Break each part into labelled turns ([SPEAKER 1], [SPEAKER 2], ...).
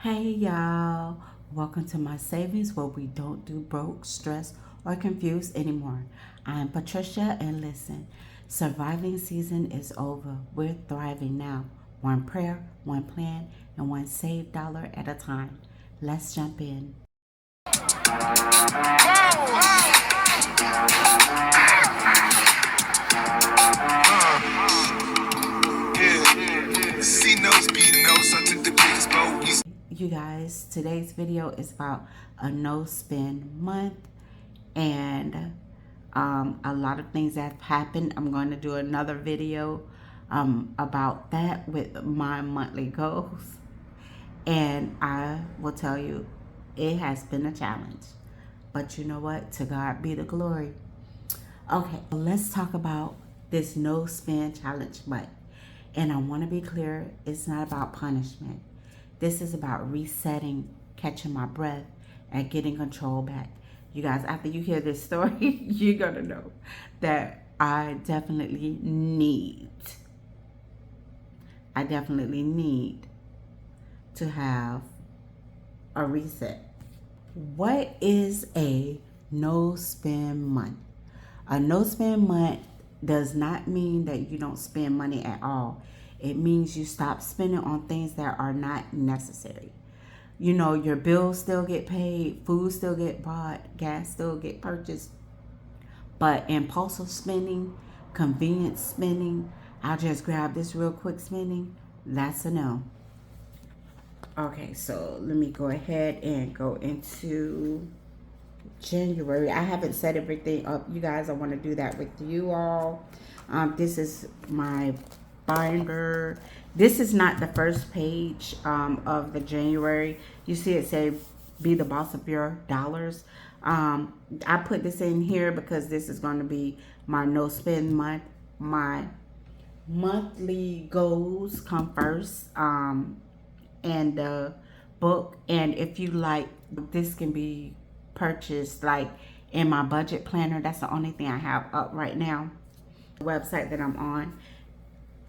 [SPEAKER 1] Hey y'all, welcome to my savings where we don't do broke, stressed, or confused anymore. I'm Patricia and listen, surviving season is over. We're thriving now. One prayer, one plan, and one saved dollar at a time. Let's jump in. You guys, today's video is about a no spend month and a lot of things that have happened. I'm going to do another video about that with my monthly goals, and I will tell you it has been a challenge, but you know what, to God be the glory. Okay, let's talk about this no spend challenge month. And I want to be clear, it's not about punishment. This is about resetting, catching my breath, and getting control back. You guys, after you hear this story, you're going to know that I definitely need to have a reset. What is a no spend month? A no spend month does not mean that you don't spend money at all. It means you stop spending on things that are not necessary. You know, your bills still get paid, food still get bought, gas still get purchased, but impulsive spending, convenience spending, I'll just grab this real quick spending, that's a no. Okay, so let me go ahead and go into January. I haven't set everything up, you guys. I want to do that with you all. This is my binder. This is not the first page of the January. You see it say be the boss of your dollars. I put this in here because this is going to be my no spend month. My monthly goals come first, and the book. And if you like, this can be purchased like in my budget planner. That's the only thing I have up right now. The website that I'm on,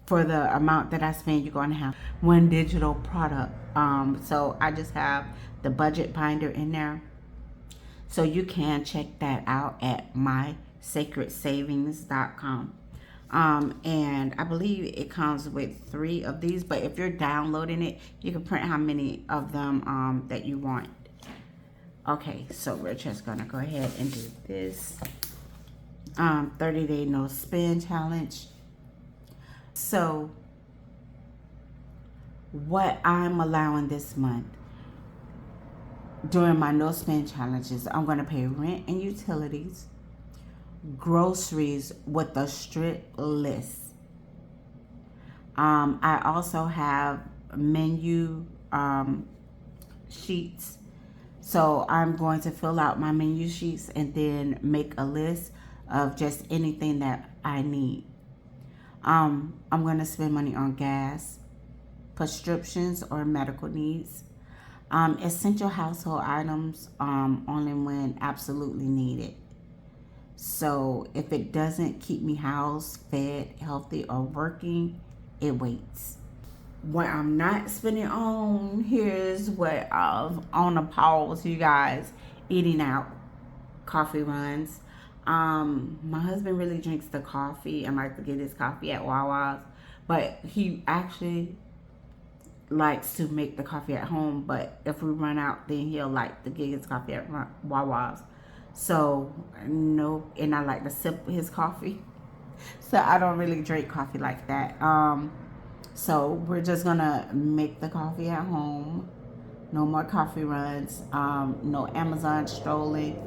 [SPEAKER 1] for the amount that I spend, you're going to have one digital product. So I just have the budget binder in there. So you can check that out at mysacredsavings.com. And I believe it comes with 3 of these, but if you're downloading it, you can print how many of them that you want. Okay, so we're just gonna go ahead and do this 30-day no spend challenge. So what I'm allowing this month during my no spend challenges, I'm going to pay rent and utilities, groceries with a strict list. I also have menu sheets. So I'm going to fill out my menu sheets and then make a list of just anything that I need. I'm going to spend money on gas, prescriptions or medical needs, essential household items only when absolutely needed. So if it doesn't keep me housed, fed, healthy, or working, it waits. What I'm not spending on, here's what on a pause, you guys. Eating out, coffee runs. My husband really drinks the coffee and likes to get his coffee at Wawa's, but he actually likes to make the coffee at home. But if we run out, then he'll like to get his coffee at Wawa's. So no, and I like to sip his coffee. So I don't really drink coffee like that. So we're just gonna make the coffee at home. No more coffee runs. No Amazon strolling.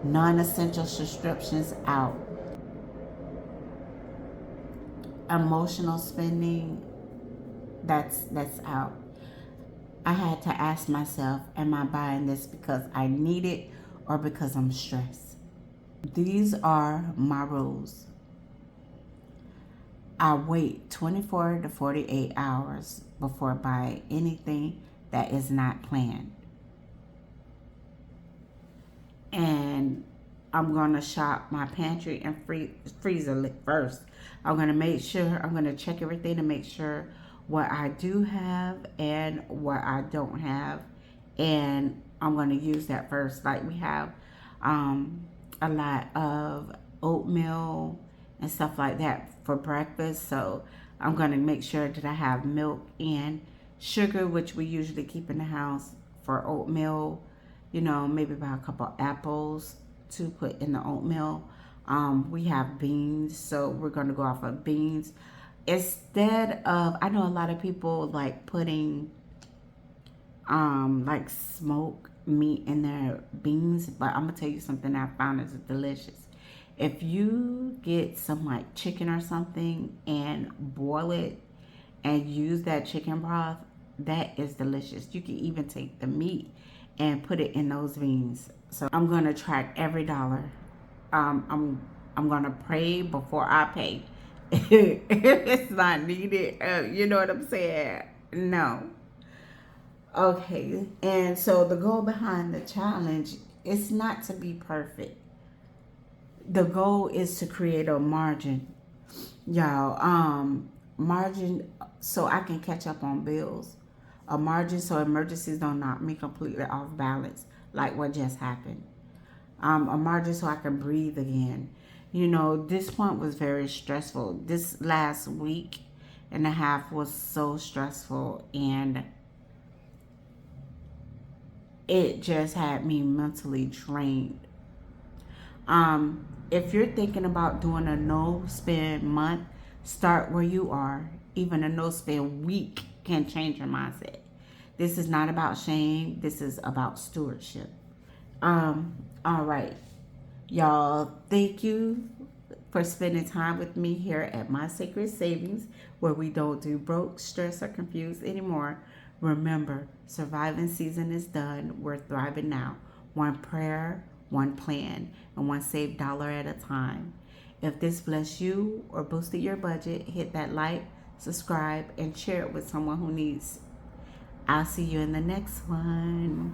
[SPEAKER 1] Non-essential subscriptions out. Emotional spending, that's out. I had to ask myself, am I buying this because I need it or because I'm stressed? These are my rules. I wait 24 to 48 hours before buying anything that is not planned. And I'm going to shop my pantry and freezer first. I'm going to check everything to make sure what I do have and what I don't have and I'm going to use that first. Like we have a lot of oatmeal and stuff like that for breakfast. So I'm going to make sure that I have milk and sugar, which we usually keep in the house for oatmeal. You know, maybe about a couple apples to put in the oatmeal. We have beans, so we're going to go off of beans. Instead of, I know a lot of people like putting like smoked meat in their beans, but I'm gonna tell you something I found is delicious. If you get some like chicken or something and boil it and use that chicken broth, that is delicious. You can even take the meat and put it in those beans. So I'm gonna track every dollar. I'm gonna pray before I pay. If it's not needed, you know what I'm saying? No. Okay, and so the goal behind the challenge is not to be perfect. The goal is to create a margin, y'all. Margin so I can catch up on bills. A margin so emergencies don't knock me completely off balance, like what just happened. A margin so I can breathe again. You know, this point was very stressful. This last week and a half was so stressful, and it just had me mentally drained. If you're thinking about doing a no spend month, start where you are. Even a no spend week can change your mindset. This is not about shame. This is about stewardship. All right, y'all. Thank you for spending time with me here at My Sacred Savings, where we don't do broke, stressed, or confused anymore. Remember, surviving season is done. We're thriving now. One prayer, one plan, and one saved dollar at a time. If this blessed you or boosted your budget, hit that like, subscribe, and share it with someone who needs. I'll see you in the next one.